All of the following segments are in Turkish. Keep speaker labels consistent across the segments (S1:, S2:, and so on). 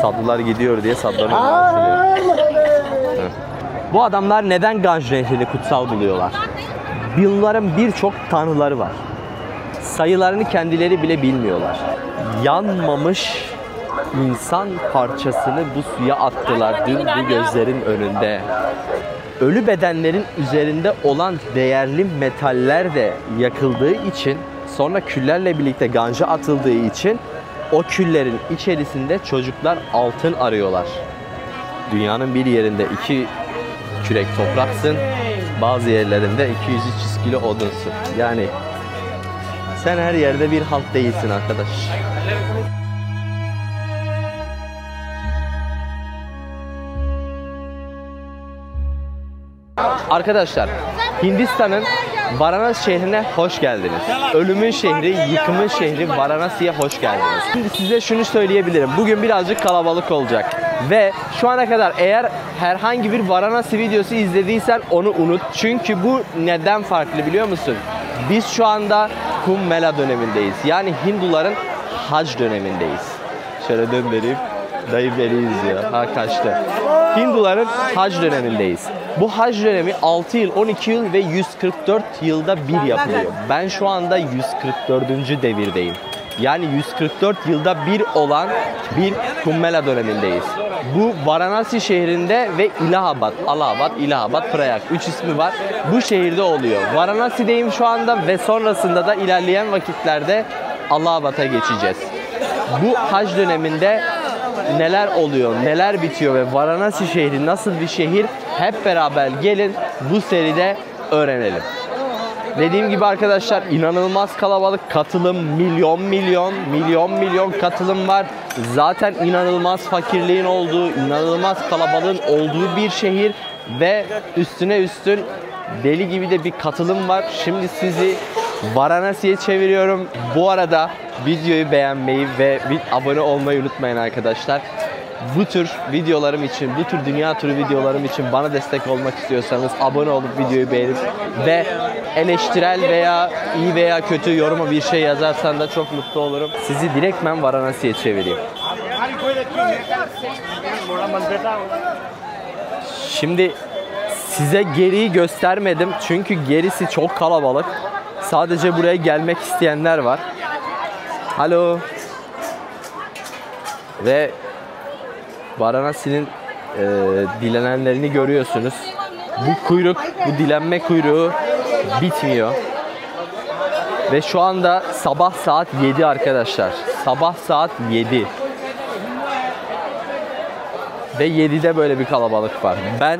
S1: Sadılar gidiyor diye sadıların önüne açılıyor. Bu adamlar neden Ganj Nehri'ni kutsal buluyorlar? Bunların birçok tanrıları var. Sayılarını kendileri bile bilmiyorlar. Yanmamış insan parçasını bu suya attılar dün bu gözlerin önünde. Ölü bedenlerin üzerinde olan değerli metaller de yakıldığı için, sonra küllerle birlikte Ganj'a atıldığı için o küllerin içerisinde çocuklar altın arıyorlar. Dünyanın bir yerinde 2 kürek topraksın, bazı yerlerinde 200-300 kilo odunsun. Yani sen her yerde bir halt değilsin arkadaş. Arkadaşlar, Hindistan'ın Varanasi şehrine hoş geldiniz. Ölümün şehri, yıkımın şehri Varanasi'ye hoş geldiniz. Şimdi size şunu söyleyebilirim. Bugün birazcık kalabalık olacak. Ve şu ana kadar eğer herhangi bir Varanasi videosu izlediysen onu unut. Çünkü bu neden farklı biliyor musun? Biz şu anda Kumbh Mela dönemindeyiz. Yani Hinduların hac dönemindeyiz. Şöyle döndüreyim. Dayı beni izliyor. Ha kaçtı. Hinduların hac dönemindeyiz. Bu hac dönemi 6 yıl, 12 yıl ve 144 yılda bir yapılıyor. Ben şu anda 144. devirdeyim. Yani 144 yılda bir olan bir Kumbh Mela dönemindeyiz. Bu Varanasi şehrinde ve Allahabad, Prayag 3 ismi var. Bu şehirde oluyor. Varanasi'deyim şu anda ve sonrasında da ilerleyen vakitlerde Allahabad'a geçeceğiz. Bu hac döneminde neler oluyor, neler bitiyor ve Varanasi şehri nasıl bir şehir, hep beraber gelin bu seride öğrenelim. Dediğim gibi arkadaşlar, inanılmaz kalabalık, katılım milyon katılım var. Zaten inanılmaz fakirliğin olduğu, inanılmaz kalabalığın olduğu bir şehir ve üstüne üstün deli gibi de bir katılım var. Şimdi sizi Varanasi'ye çeviriyorum. Bu arada videoyu beğenmeyi ve bir abone olmayı unutmayın arkadaşlar. Bu tür videolarım için, bu tür dünya turu videolarım için bana destek olmak istiyorsanız abone olup videoyu beğenip ve eleştirel veya iyi veya kötü yoruma bir şey yazarsan da çok mutlu olurum. Sizi direktmen Varanasi'ye çevireyim. Şimdi size geriyi göstermedim çünkü gerisi çok kalabalık. Sadece buraya gelmek isteyenler var. Alo. Ve Varanasi'nin dilenenlerini görüyorsunuz. Bu kuyruk, bu dilenme kuyruğu bitmiyor. Ve şu anda sabah saat 7 arkadaşlar. Sabah saat 7. Ve 7'de böyle bir kalabalık var. Ben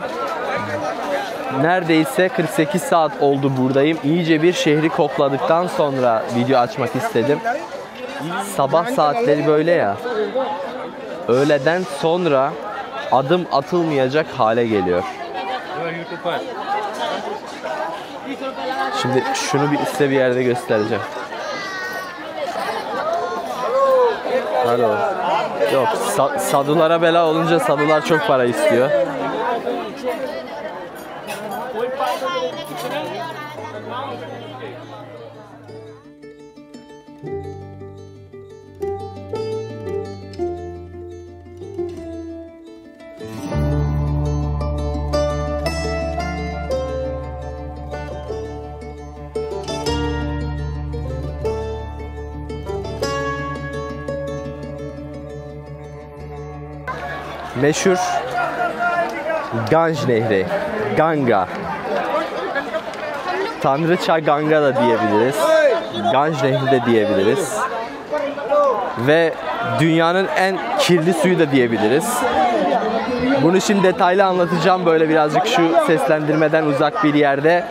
S1: neredeyse 48 saat oldu buradayım. İyice bir şehri kokladıktan sonra video açmak istedim. Sabah saatleri böyle ya. Öğleden sonra adım atılmayacak hale geliyor. Şimdi şunu size bir yerde göstereceğim. Alo. Yok, sadulara bela olunca sadular çok para istiyor. Meşhur Ganj Nehri, Ganga. Tanrıça Ganga da diyebiliriz. Ganj Nehri de diyebiliriz. Ve dünyanın en kirli suyu da diyebiliriz. Bunu şimdi detaylı anlatacağım böyle birazcık şu seslendirmeden uzak bir yerde.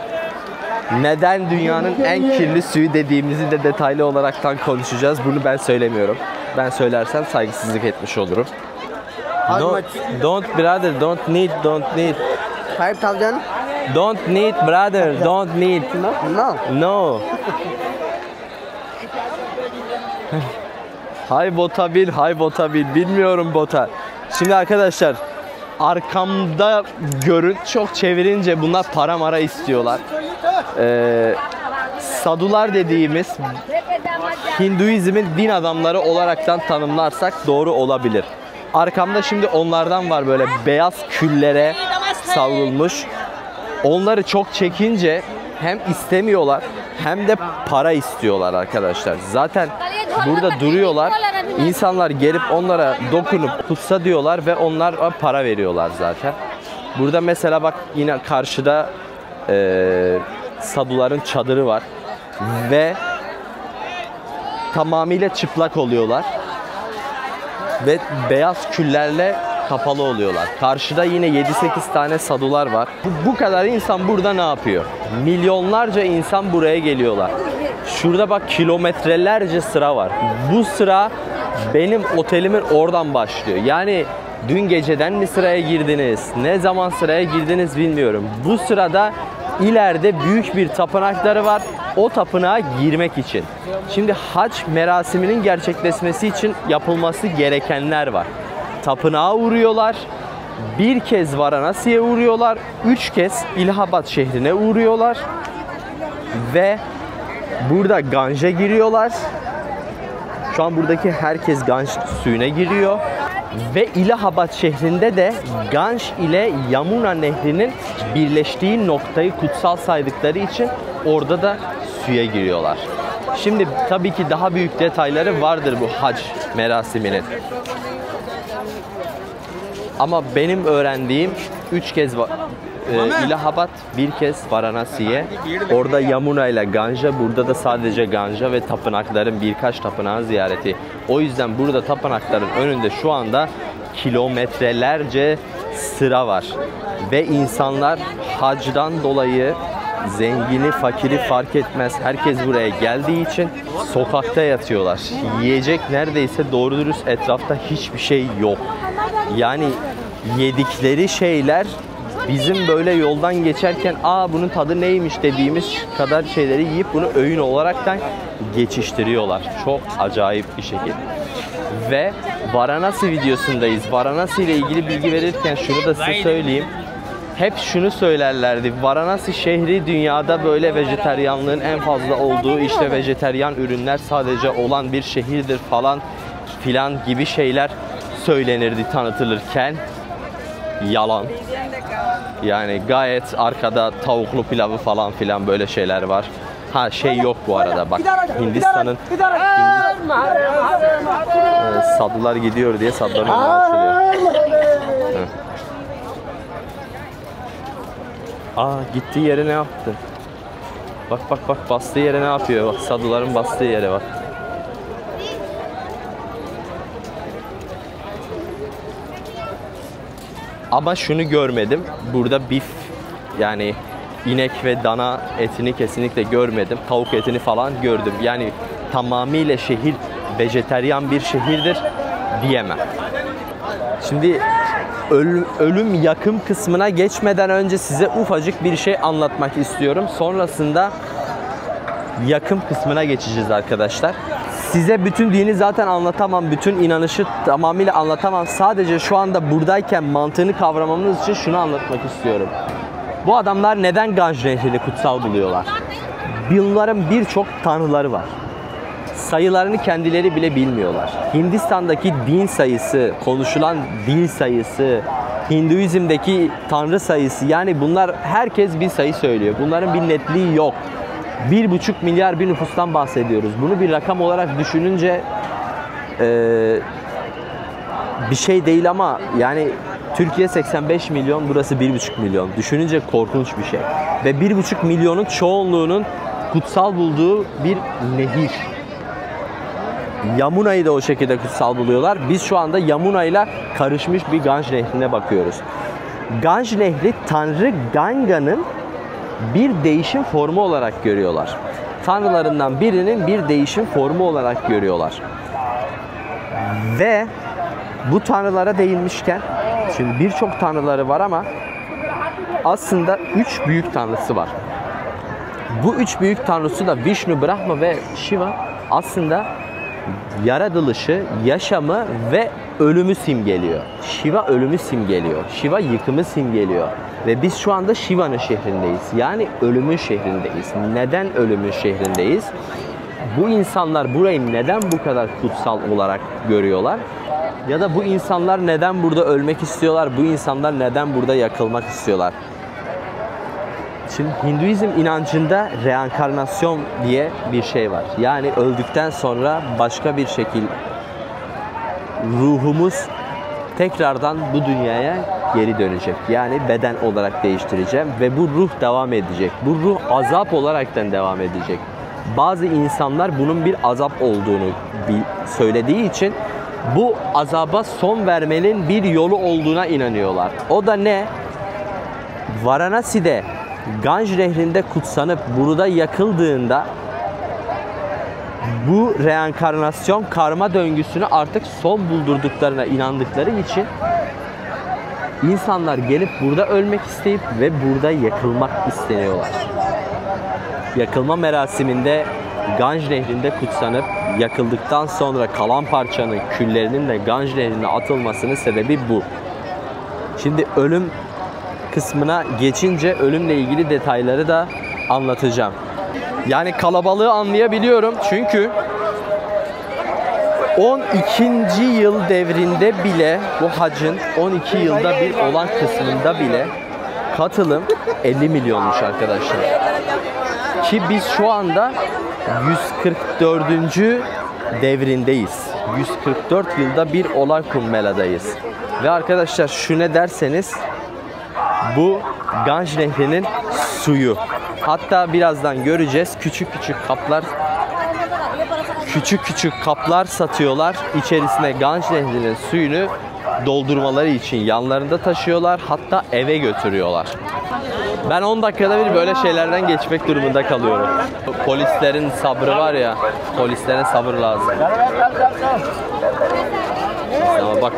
S1: Neden dünyanın en kirli suyu dediğimizi de detaylı olaraktan konuşacağız. Bunu ben söylemiyorum. Ben söylersem saygısızlık etmiş olurum. No, don't brother, don't need.
S2: 5,000?
S1: Don't need brother, don't need. No. Hay bota bil, bilmiyorum bota. Şimdi arkadaşlar arkamda görün, çok çevirince bunlar para mara istiyorlar. Sadular dediğimiz Hinduizmin din adamları olaraktan tanımlarsak doğru olabilir. Arkamda şimdi onlardan var, böyle beyaz küllere savrulmuş. Onları çok çekince hem istemiyorlar hem de para istiyorlar arkadaşlar. Zaten burada duruyorlar. İnsanlar gelip onlara dokunup kutsa diyorlar ve onlar para veriyorlar zaten. Burada mesela bak yine karşıda saduların çadırı var ve tamamıyla çıplak oluyorlar ve beyaz küllerle kapalı oluyorlar. Karşıda yine 7-8 tane sadular var. Bu kadar insan burada ne yapıyor? Milyonlarca insan buraya geliyorlar. Şurada bak kilometrelerce sıra var. Bu sıra benim otelimin oradan başlıyor. Yani dün geceden mi sıraya girdiniz? Ne zaman sıraya girdiniz bilmiyorum. Bu sırada ileride büyük bir tapınakları var. O tapınağa girmek için. Şimdi hac merasiminin gerçekleşmesi için yapılması gerekenler var. Tapınağa uğruyorlar. Bir kez Varanasi'ye uğruyorlar. 3 kez İlahabat şehrine uğruyorlar. Ve burada Ganj'a giriyorlar. Şu an buradaki herkes Ganj suyuna giriyor. Ve İlahabat şehrinde de Ganj ile Yamuna nehrinin birleştiği noktayı kutsal saydıkları için orada da suya giriyorlar. Şimdi tabii ki daha büyük detayları vardır bu hac merasiminin. Ama benim öğrendiğim 3 kez İlahabat, bir kez Varanasi'ye, orada Yamuna ile Ganj'a, burada da sadece Ganj'a ve tapınakların birkaç tapınağın ziyareti. O yüzden burada tapınakların önünde şu anda kilometrelerce sıra var. Ve insanlar hacdan dolayı zengini, fakiri fark etmez. Herkes buraya geldiği için sokakta yatıyorlar. Yiyecek neredeyse doğru dürüst etrafta hiçbir şey yok. Yani yedikleri şeyler bizim böyle yoldan geçerken bunun tadı neymiş dediğimiz kadar şeyleri yiyip bunu öğün olaraktan geçiştiriyorlar. Çok acayip bir şekilde. Ve Varanasi videosundayız. Varanasi ile ilgili bilgi verirken şunu da size söyleyeyim. Hep şunu söylerlerdi. Varanasi şehri dünyada böyle vejeteryanlığın en fazla olduğu, işte vejeteryan ürünler sadece olan bir şehirdir falan filan gibi şeyler söylenirdi tanıtılırken. Yalan. Yani gayet arkada tavuklu pilavı falan filan böyle şeyler var. Şey yok bu arada bak. Hindistan'ın sadılar gidiyor diye sadıların önüne açılıyor. Gittiği yere ne yaptı? Bak bastığı yere ne yapıyor? Bak sadıların bastığı yere bak. Ama şunu görmedim. Burada beef, yani inek ve dana etini kesinlikle görmedim. Tavuk etini falan gördüm. Yani tamamıyla şehir vejeteryan bir şehirdir diyemem. Şimdi ölüm yakım kısmına geçmeden önce size ufacık bir şey anlatmak istiyorum. Sonrasında yakım kısmına geçeceğiz arkadaşlar. Size bütün dini zaten anlatamam, bütün inanışı tamamıyla anlatamam. Sadece şu anda buradayken mantığını kavramamız için şunu anlatmak istiyorum. Bu adamlar neden Ganj Nehri'ni kutsal buluyorlar? Bunların birçok tanrıları var. Sayılarını kendileri bile bilmiyorlar. Hindistan'daki din sayısı, konuşulan dil sayısı, Hinduizm'deki tanrı sayısı, yani bunlar herkes bir sayı söylüyor. Bunların bir netliği yok. 1,5 milyar bir nüfustan bahsediyoruz. Bunu bir rakam olarak düşününce bir şey değil ama yani Türkiye 85 milyon, burası 1,5 milyon. Düşününce korkunç bir şey. Ve 1,5 milyonun çoğunluğunun kutsal bulduğu bir nehir. Yamuna'yı da o şekilde kutsal buluyorlar. Biz şu anda Yamuna ile karışmış bir Ganj Nehri'ne bakıyoruz. Ganj Nehri Tanrı Ganga'nın bir değişim formu olarak görüyorlar. Tanrılarından birinin bir değişim formu olarak görüyorlar. Ve bu tanrılara değinmişken, şimdi birçok tanrıları var ama aslında 3 büyük tanrısı var. Bu 3 büyük tanrısı da Vishnu, Brahma ve Shiva aslında yaratılışı, yaşamı ve ölümü simgeliyor. Shiva ölümü simgeliyor. Shiva yıkımı simgeliyor. Ve biz şu anda Shiva'nın şehrindeyiz. Yani ölümün şehrindeyiz. Neden ölümün şehrindeyiz? Bu insanlar burayı neden bu kadar kutsal olarak görüyorlar? Ya da bu insanlar neden burada ölmek istiyorlar? Bu insanlar neden burada yakılmak istiyorlar? Şimdi Hinduizm inancında reenkarnasyon diye bir şey var. Yani öldükten sonra başka bir şekil ruhumuz tekrardan bu dünyaya geri dönecek. Yani beden olarak değiştireceğim ve bu ruh devam edecek. Bu ruh azap olaraktan devam edecek. Bazı insanlar bunun bir azap olduğunu söylediği için bu azaba son vermenin bir yolu olduğuna inanıyorlar. O da ne? Varanasi'de Ganj Nehri'nde kutsanıp burada yakıldığında bu reenkarnasyon karma döngüsünü artık son buldurduklarına inandıkları için insanlar gelip burada ölmek isteyip ve burada yakılmak isteniyorlar. Yakılma merasiminde Ganj Nehri'nde kutsanıp yakıldıktan sonra kalan parçanın küllerinin de Ganj Nehri'ne atılmasının sebebi bu. Şimdi ölüm kısmına geçince ölümle ilgili detayları da anlatacağım. Yani kalabalığı anlayabiliyorum çünkü 12. yıl devrinde bile bu hacın 12 yılda bir olan kısmında bile katılım 50 milyonmuş arkadaşlar. Ki biz şu anda 144. devrindeyiz. 144 yılda bir olan Kumbh-Mela'dayız. Ve arkadaşlar şu ne derseniz bu Ganj Nehri'nin suyu. Hatta birazdan göreceğiz küçük kaplar satıyorlar. İçerisine Ganj Nehri'nin suyunu doldurmaları için yanlarında taşıyorlar. Hatta eve götürüyorlar. Ben 10 dakikada bir böyle şeylerden geçmek durumunda kalıyorum. Polislerin sabrı var ya, polislere sabır lazım. Ama bak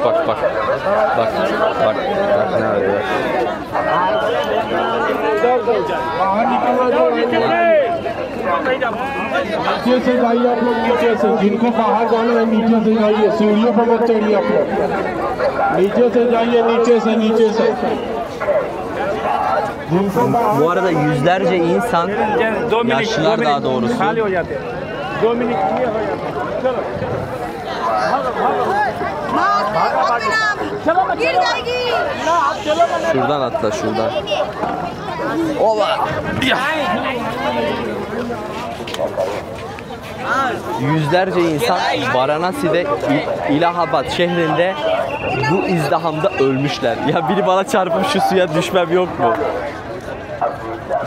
S1: ne oluyor?
S3: नीचे से जाइए आप लोग नीचे से जिनको बाहर जाना है नीचे से जाइए सीढ़ियों पर मत चढ़िए आप लोग नीचे से जाइए नीचे से
S1: Bu arada yüzlerce insan, yaşlılar daha doğrusu, şuradan atla şuradan. Ola. Yüzlerce insan Varanasi'de Allahabad şehrinde bu izdihamda ölmüşler. Ya biri bana çarpıp şu suya düşmem yok mu?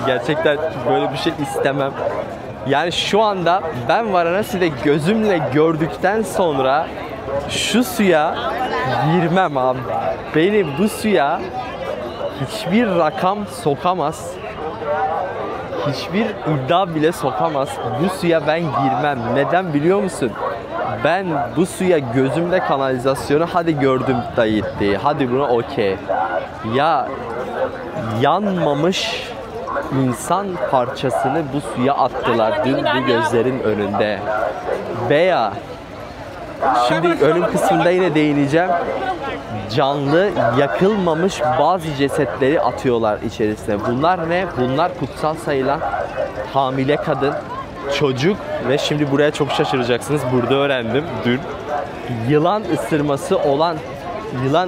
S1: Gerçekten böyle bir şey istemem. Yani şu anda ben Varanasi'de gözümle gördükten sonra şu suya girmem abi. Beni bu suya hiçbir rakam sokamaz. Hiçbir iddia bile sokamaz. Bu suya ben girmem. Neden biliyor musun? Ben bu suya gözümle kanalizasyonu hadi gördüm da gitti. Hadi buna okey. Ya yanmamış insan parçasını bu suya attılar dün bu gözlerin önünde. Veya şimdi ölüm kısmında yine değineceğim. Canlı yakılmamış bazı cesetleri atıyorlar içerisine. Bunlar ne? Bunlar kutsal sayılan hamile kadın, çocuk ve şimdi buraya çok şaşıracaksınız. Burada öğrendim dün. Yılan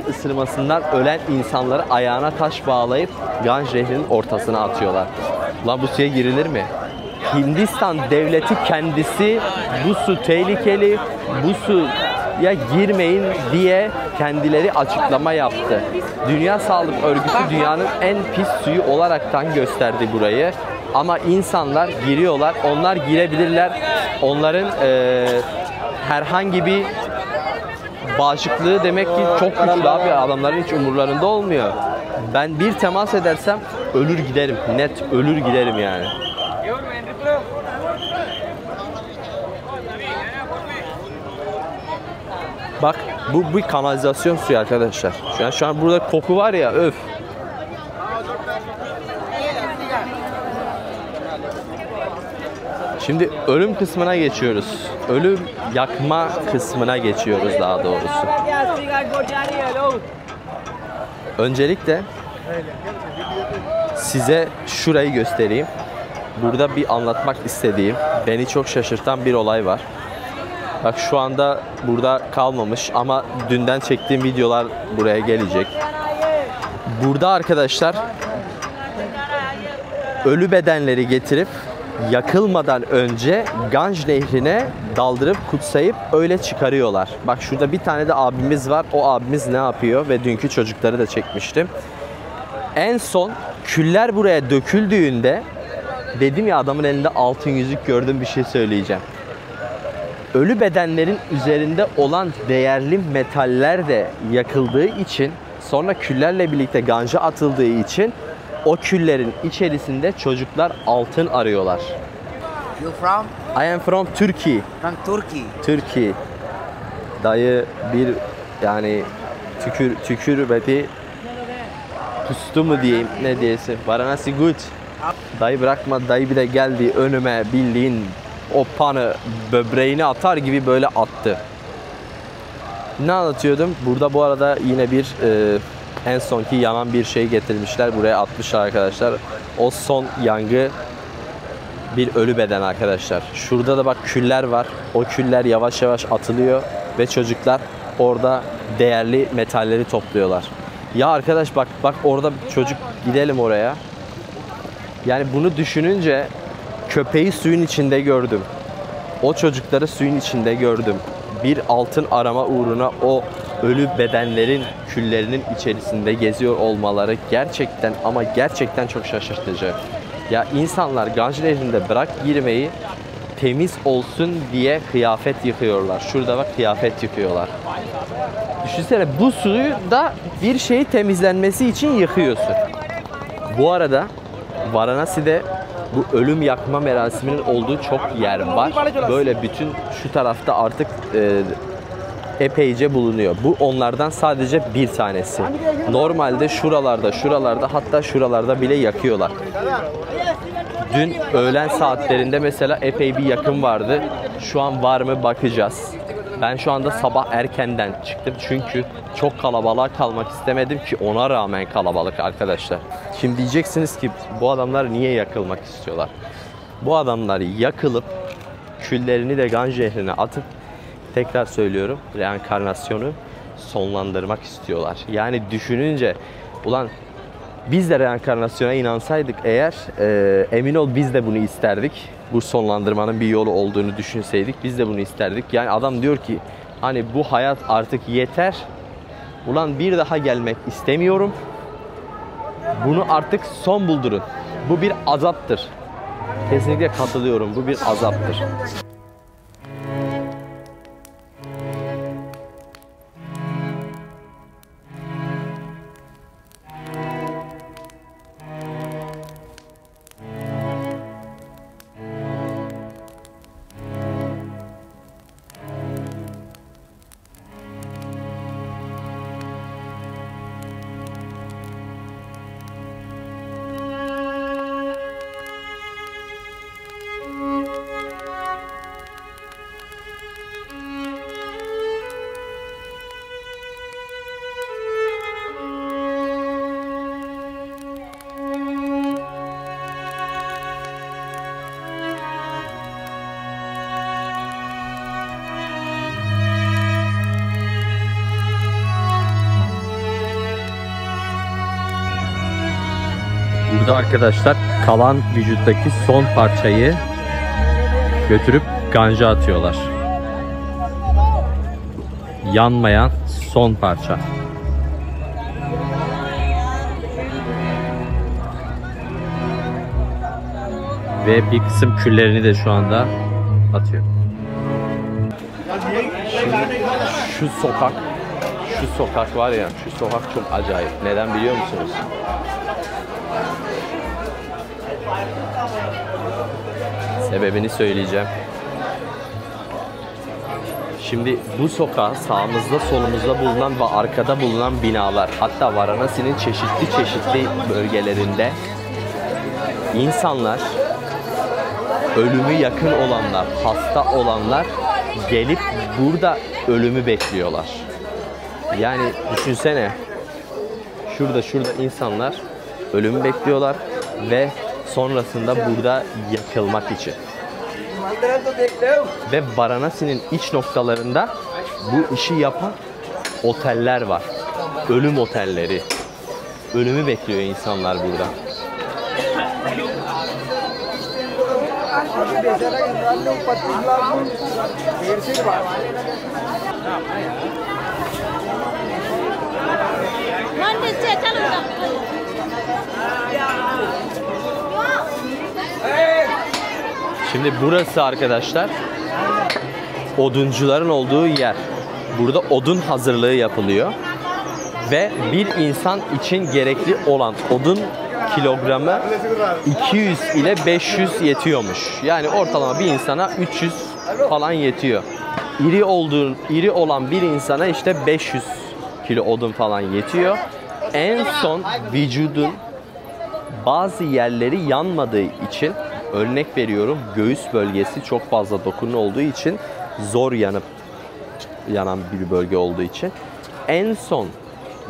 S1: ısırmasından ölen insanları ayağına taş bağlayıp Ganj Nehri'nin ortasına atıyorlar. Lan bu suya girilir mi? Hindistan devleti kendisi bu su tehlikeli, bu suya girmeyin diye kendileri açıklama yaptı. Dünya Sağlık Örgütü dünyanın en pis suyu olaraktan gösterdi burayı. Ama insanlar giriyorlar, onlar girebilirler. Onların herhangi bir bağışıklığı demek ki çok güçlü abi. Adamların hiç umurlarında olmuyor. Ben bir temas edersem ölür giderim. Net ölür giderim yani. Bak bu bir kanalizasyon suyu arkadaşlar. Şu an burada koku var ya öf. Şimdi ölüm kısmına geçiyoruz. Ölüm yakma kısmına geçiyoruz daha doğrusu. Öncelikle size şurayı göstereyim. Burada bir anlatmak istediğim, beni çok şaşırtan bir olay var. Bak şu anda burada kalmamış ama dünden çektiğim videolar buraya gelecek. Burada arkadaşlar ölü bedenleri getirip yakılmadan önce Ganj Nehri'ne daldırıp kutsayıp öyle çıkarıyorlar. Bak şurada bir tane de abimiz var. O abimiz ne yapıyor ve dünkü çocukları da çekmiştim. En son küller buraya döküldüğünde dedim ya adamın elinde altın yüzük gördüm, bir şey söyleyeceğim. Ölü bedenlerin üzerinde olan değerli metaller de yakıldığı için, sonra küllerle birlikte Ganj'a atıldığı için o küllerin içerisinde çocuklar altın arıyorlar.
S2: You from?
S1: I am from Turkey.
S2: From Turkey.
S1: Turkey. Dayı bir yani tükürmedi. Pustu mu diyeyim, ne diyesi. Varanasi good. Dayı bırakma, dayı bir de geldi önüme bildiğin o panı böbreğini atar gibi böyle attı. Ne anlatıyordum? Burada bu arada yine bir en sonki yanan bir şey getirmişler. Buraya atmışlar arkadaşlar. O son yangı bir ölü beden arkadaşlar. Şurada da bak küller var. O küller yavaş yavaş atılıyor ve çocuklar orada değerli metalleri topluyorlar. Ya arkadaş bak orada çocuk, gidelim oraya. Yani bunu düşününce köpeği suyun içinde gördüm. O çocukları suyun içinde gördüm. Bir altın arama uğruna o ölü bedenlerin küllerinin içerisinde geziyor olmaları gerçekten ama gerçekten çok şaşırtıcı. Ya insanlar Ganj Nehri'nde bırak girmeyi, temiz olsun diye kıyafet yıkıyorlar. Şurada bak kıyafet yıkıyorlar. Düşünsene bu suyu da bir şeyi temizlenmesi için yıkıyorsun. Bu arada Varanasi'de bu ölüm yakma merasiminin olduğu çok yer var. Böyle bütün şu tarafta artık epeyce bulunuyor. Bu onlardan sadece bir tanesi. Normalde şuralarda hatta şuralarda bile yakıyorlar. Dün öğlen saatlerinde mesela epey bir yakım vardı. Şu an var mı bakacağız. Ben şu anda sabah erkenden çıktım çünkü çok kalabalığa kalmak istemedim ki, ona rağmen kalabalık arkadaşlar. Şimdi diyeceksiniz ki bu adamlar niye yakılmak istiyorlar? Bu adamlar yakılıp küllerini de Ganj Nehri'ne atıp, tekrar söylüyorum, reenkarnasyonu sonlandırmak istiyorlar. Yani düşününce ulan biz de reenkarnasyona inansaydık eğer, emin ol biz de bunu isterdik. Bu sonlandırmanın bir yolu olduğunu düşünseydik biz de bunu isterdik. Yani adam diyor ki hani bu hayat artık yeter. Ulan bir daha gelmek istemiyorum. Bunu artık son buldurun. Bu bir azaptır. Kesinlikle katılıyorum. Bu bir azaptır. Burada arkadaşlar kalan vücuttaki son parçayı götürüp Ganj'a atıyorlar. Yanmayan son parça. Ve bir kısım küllerini de şu anda atıyor. Şimdi şu sokak var ya, şu sokak çok acayip. Neden biliyor musunuz? Sebebini söyleyeceğim. Şimdi bu sokağa sağımızda solumuzda bulunan ve arkada bulunan binalar, hatta Varanasi'nin çeşitli bölgelerinde insanlar, ölümü yakın olanlar, hasta olanlar gelip burada ölümü bekliyorlar. Yani düşünsene, şurada insanlar ölümü bekliyorlar ve sonrasında burada yakılmak için. Ve Varanasi'nin iç noktalarında bu işi yapan oteller var. Ölüm otelleri. Ölümü bekliyor insanlar burada. Şimdi burası arkadaşlar oduncuların olduğu yer. Burada odun hazırlığı yapılıyor. Ve bir insan için gerekli olan odun kilogramı 200 ile 500 yetiyormuş. Yani ortalama bir insana 300 falan yetiyor. İri olan bir insana işte 500 kilo odun falan yetiyor. En son vücudun bazı yerleri yanmadığı için, örnek veriyorum, göğüs bölgesi çok fazla dokunu olduğu için zor yanan bir bölge olduğu için en son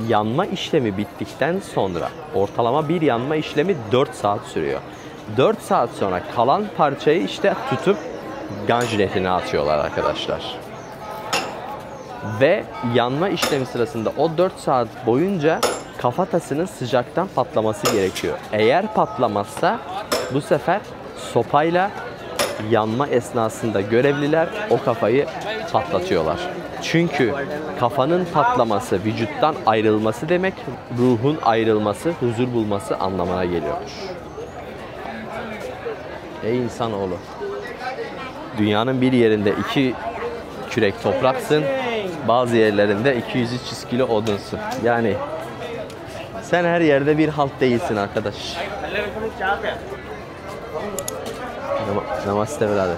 S1: yanma işlemi bittikten sonra ortalama bir yanma işlemi 4 saat sürüyor. 4 saat sonra kalan parçayı işte tutup Ganj Nehri'ne atıyorlar arkadaşlar. Ve yanma işlemi sırasında o 4 saat boyunca kafatasının sıcaktan patlaması gerekiyor. Eğer patlamazsa bu sefer sopayla yanma esnasında görevliler o kafayı patlatıyorlar. Çünkü kafanın patlaması, vücuttan ayrılması demek, ruhun ayrılması, huzur bulması anlamına geliyormuş. Ey insanoğlu! Dünyanın bir yerinde 2 kürek topraksın, bazı yerlerinde 200-300 kilo odunsun. Yani sen her yerde bir halt değilsin arkadaş. Namaste birader.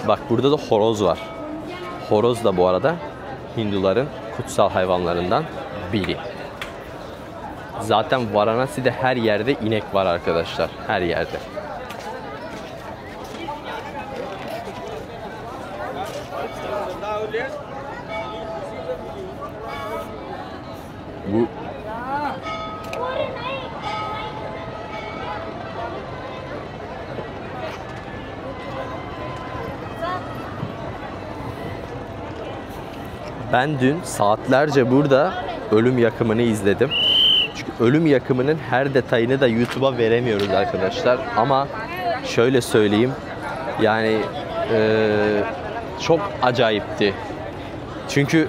S1: Bak burada da horoz var. Horoz da bu arada Hinduların kutsal hayvanlarından biri. Zaten Varanasi'de her yerde inek var arkadaşlar. Her yerde. Bu ben dün saatlerce burada ölüm yakımını izledim. Çünkü ölüm yakımının her detayını da YouTube'a veremiyoruz arkadaşlar. Ama şöyle söyleyeyim, yani çok acayipti. Çünkü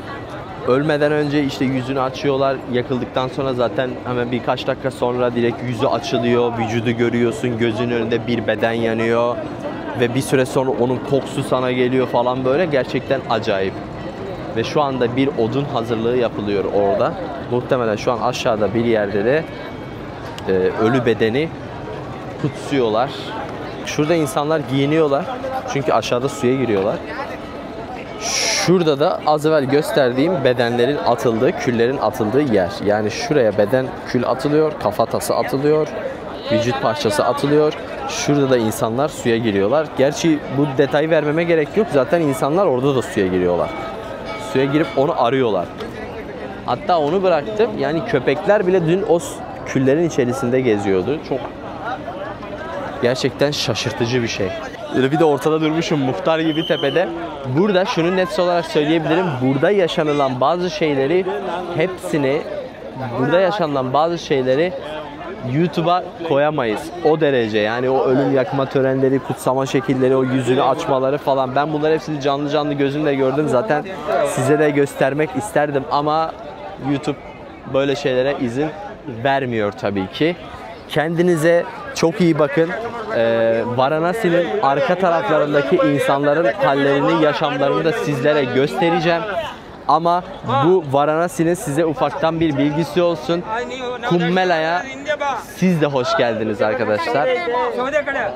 S1: ölmeden önce işte yüzünü açıyorlar. Yakıldıktan sonra zaten hemen birkaç dakika sonra direkt yüzü açılıyor. Vücudu görüyorsun. Gözünün önünde bir beden yanıyor. Ve bir süre sonra onun kokusu sana geliyor falan böyle. Gerçekten acayip. Ve şu anda bir odun hazırlığı yapılıyor orada. Muhtemelen şu an aşağıda bir yerde de ölü bedeni kutsuyorlar. Şurada insanlar giyiniyorlar. Çünkü aşağıda suya giriyorlar. Şurada da az evvel gösterdiğim bedenlerin atıldığı, küllerin atıldığı yer. Yani şuraya beden kül atılıyor, kafatası atılıyor, vücut parçası atılıyor. Şurada da insanlar suya giriyorlar. Gerçi bu detayı vermeme gerek yok. Zaten insanlar orada da suya giriyorlar. Suya girip onu arıyorlar. Hatta onu bıraktım. Yani köpekler bile dün o küllerin içerisinde geziyordu. Çok gerçekten şaşırtıcı bir şey. Bir de ortada durmuşum muhtar gibi tepede. Burada şunu net olarak söyleyebilirim. Burada yaşanılan bazı şeyleri, burada yaşanılan bazı şeyleri YouTube'a koyamayız. O derece, yani o ölüm yakma törenleri, kutsama şekilleri, o yüzünü açmaları falan. Ben bunları hepsini canlı canlı gözümle gördüm. Zaten size de göstermek isterdim ama YouTube böyle şeylere izin vermiyor tabii ki. Kendinize çok iyi bakın. Varanasi'nin arka taraflarındaki insanların hallerini, yaşamlarını da sizlere göstereceğim. Ama bu Varanasi'nin size ufaktan bir bilgisi olsun. Kumbh Mela'ya siz de hoş geldiniz arkadaşlar.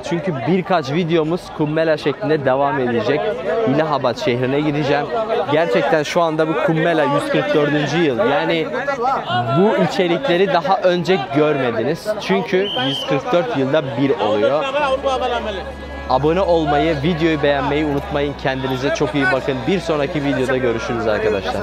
S1: Çünkü birkaç videomuz Kumbh Mela şeklinde devam edecek. İlahabad şehrine gideceğim. Gerçekten şu anda bu Kumbh Mela 144. yıl. Yani bu içerikleri daha önce görmediniz. Çünkü 144 yılda bir oluyor. Abone olmayı, videoyu beğenmeyi unutmayın. Kendinize çok iyi bakın. Bir sonraki videoda görüşürüz arkadaşlar.